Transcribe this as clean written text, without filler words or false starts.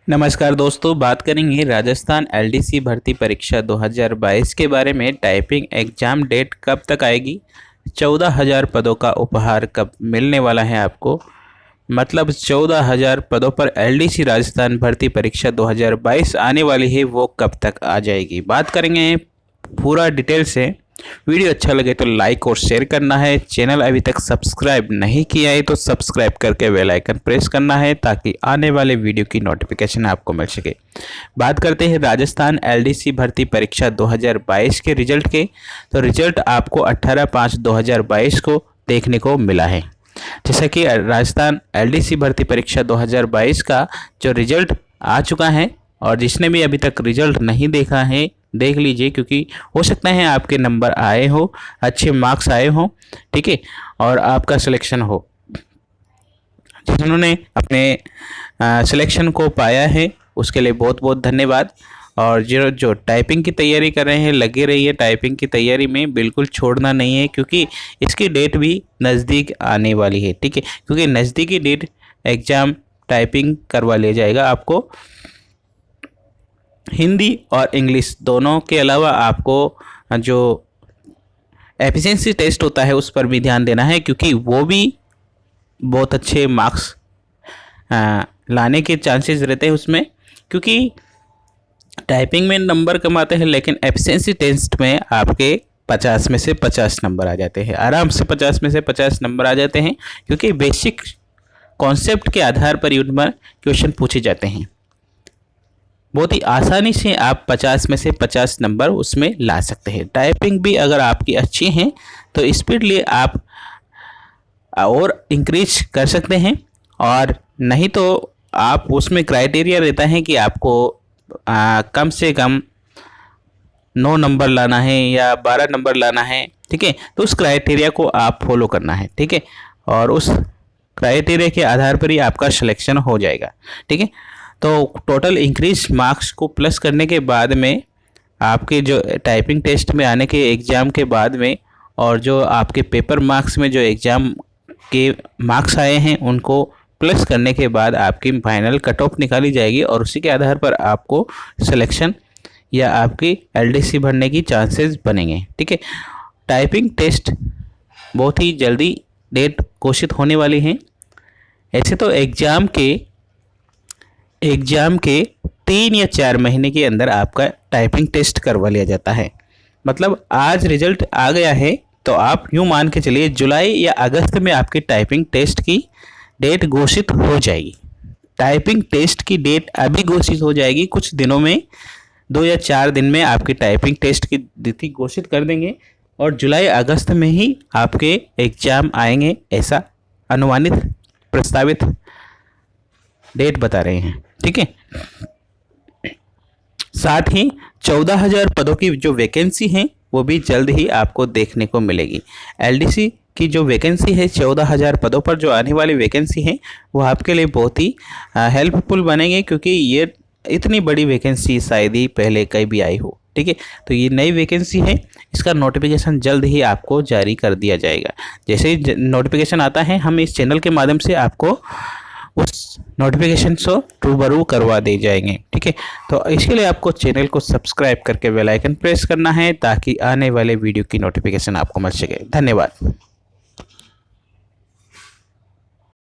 नमस्कार दोस्तों, बात करेंगे राजस्थान एलडीसी भर्ती परीक्षा 2022 के बारे में। टाइपिंग एग्जाम डेट कब तक आएगी, 14,000 पदों का उपहार कब मिलने वाला है आपको, मतलब 14,000 पदों पर एलडीसी राजस्थान भर्ती परीक्षा 2022 आने वाली है, वो कब तक आ जाएगी। बात करेंगे पूरा डिटेल से। वीडियो अच्छा लगे तो लाइक और शेयर करना है। चैनल अभी तक सब्सक्राइब नहीं किया है तो सब्सक्राइब करके बेल आइकन प्रेस करना है ताकि आने वाले वीडियो की नोटिफिकेशन आपको मिल सके। बात करते हैं राजस्थान एलडीसी भर्ती परीक्षा 2022 के रिजल्ट के। तो रिजल्ट आपको 18/5/2022 को देखने को मिला है। जैसा कि राजस्थान एलडीसी भर्ती परीक्षा 2022 का जो रिजल्ट आ चुका है, और जिसने भी अभी तक रिजल्ट नहीं देखा है देख लीजिए, क्योंकि हो सकता है आपके नंबर आए हो, अच्छे मार्क्स आए हो, ठीक है, और आपका सिलेक्शन हो। जिन्होंने अपने सिलेक्शन को पाया है उसके लिए बहुत बहुत धन्यवाद। और जो टाइपिंग की तैयारी कर रहे हैं, लगे रहिए टाइपिंग की तैयारी में, बिल्कुल छोड़ना नहीं है, क्योंकि इसकी डेट भी नज़दीक आने वाली है, ठीक है। क्योंकि नज़दीकी डेट एग्ज़ाम टाइपिंग करवा लिया जाएगा आपको। हिंदी और इंग्लिश दोनों के अलावा आपको जो एफिशिएंसी टेस्ट होता है उस पर भी ध्यान देना है, क्योंकि वो भी बहुत अच्छे मार्क्स लाने के चांसेस रहते हैं उसमें। क्योंकि टाइपिंग में नंबर कम आते हैं, लेकिन एफिशिएंसी टेस्ट में आपके 50 में से 50 नंबर आ जाते हैं, आराम से 50 में से 50 नंबर आ जाते हैं, क्योंकि बेसिक कॉन्सेप्ट के आधार पर यूनिट क्वेश्चन पूछे जाते हैं। बहुत ही आसानी से आप 50 में से 50 नंबर उसमें ला सकते हैं। टाइपिंग भी अगर आपकी अच्छी है तो स्पीडली आप और इंक्रीज कर सकते हैं, और नहीं तो आप उसमें क्राइटेरिया रहता है कि आपको कम से कम 9 नंबर लाना है या 12 नंबर लाना है, ठीक है। तो उस क्राइटेरिया को आप फॉलो करना है, ठीक है, और उस क्राइटेरिया के आधार पर ही आपका सिलेक्शन हो जाएगा, ठीक है। तो टोटल इंक्रीज मार्क्स को प्लस करने के बाद में आपके जो टाइपिंग टेस्ट में आने के एग्ज़ाम के बाद में, और जो आपके पेपर मार्क्स में जो एग्ज़ाम के मार्क्स आए हैं उनको प्लस करने के बाद आपकी फाइनल कट ऑफ निकाली जाएगी, और उसी के आधार पर आपको सिलेक्शन या आपकी एलडीसी भरने की चांसेस बनेंगे, ठीक है। टाइपिंग टेस्ट बहुत ही जल्दी डेट घोषित होने वाली है। ऐसे तो एग्ज़ाम के 3 या 4 महीने के अंदर आपका टाइपिंग टेस्ट करवा लिया जाता है। मतलब आज रिजल्ट आ गया है तो आप यूँ मान के चलिए जुलाई या अगस्त में आपकी टाइपिंग टेस्ट की डेट घोषित हो जाएगी। टाइपिंग टेस्ट की डेट अभी घोषित हो जाएगी, कुछ दिनों में 2 या 4 दिन में आपकी टाइपिंग टेस्ट की तिथि घोषित कर देंगे, और जुलाई अगस्त में ही आपके एग्ज़ाम आएंगे, ऐसा अनुमानित प्रस्तावित डेट बता रहे हैं, ठीक है। साथ ही 14,000 पदों की जो वैकेंसी है वो भी जल्द ही आपको देखने को मिलेगी। एलडीसी की जो वैकेंसी है 14,000 पदों पर जो आने वाली वैकेंसी है वो आपके लिए बहुत ही हेल्पफुल बनेंगे, क्योंकि ये इतनी बड़ी वैकेंसी शायद ही पहले कहीं भी आई हो, ठीक है। तो ये नई वैकेंसी है, इसका नोटिफिकेशन जल्द ही आपको जारी कर दिया जाएगा। जैसे ही नोटिफिकेशन आता है हम इस चैनल के माध्यम से आपको उस नोटिफिकेशन से रूबरू करवा दे जाएंगे, ठीक है। तो इसके लिए आपको चैनल को सब्सक्राइब करके बेल आइकन प्रेस करना है ताकि आने वाले वीडियो की नोटिफिकेशन आपको मिल सके। धन्यवाद।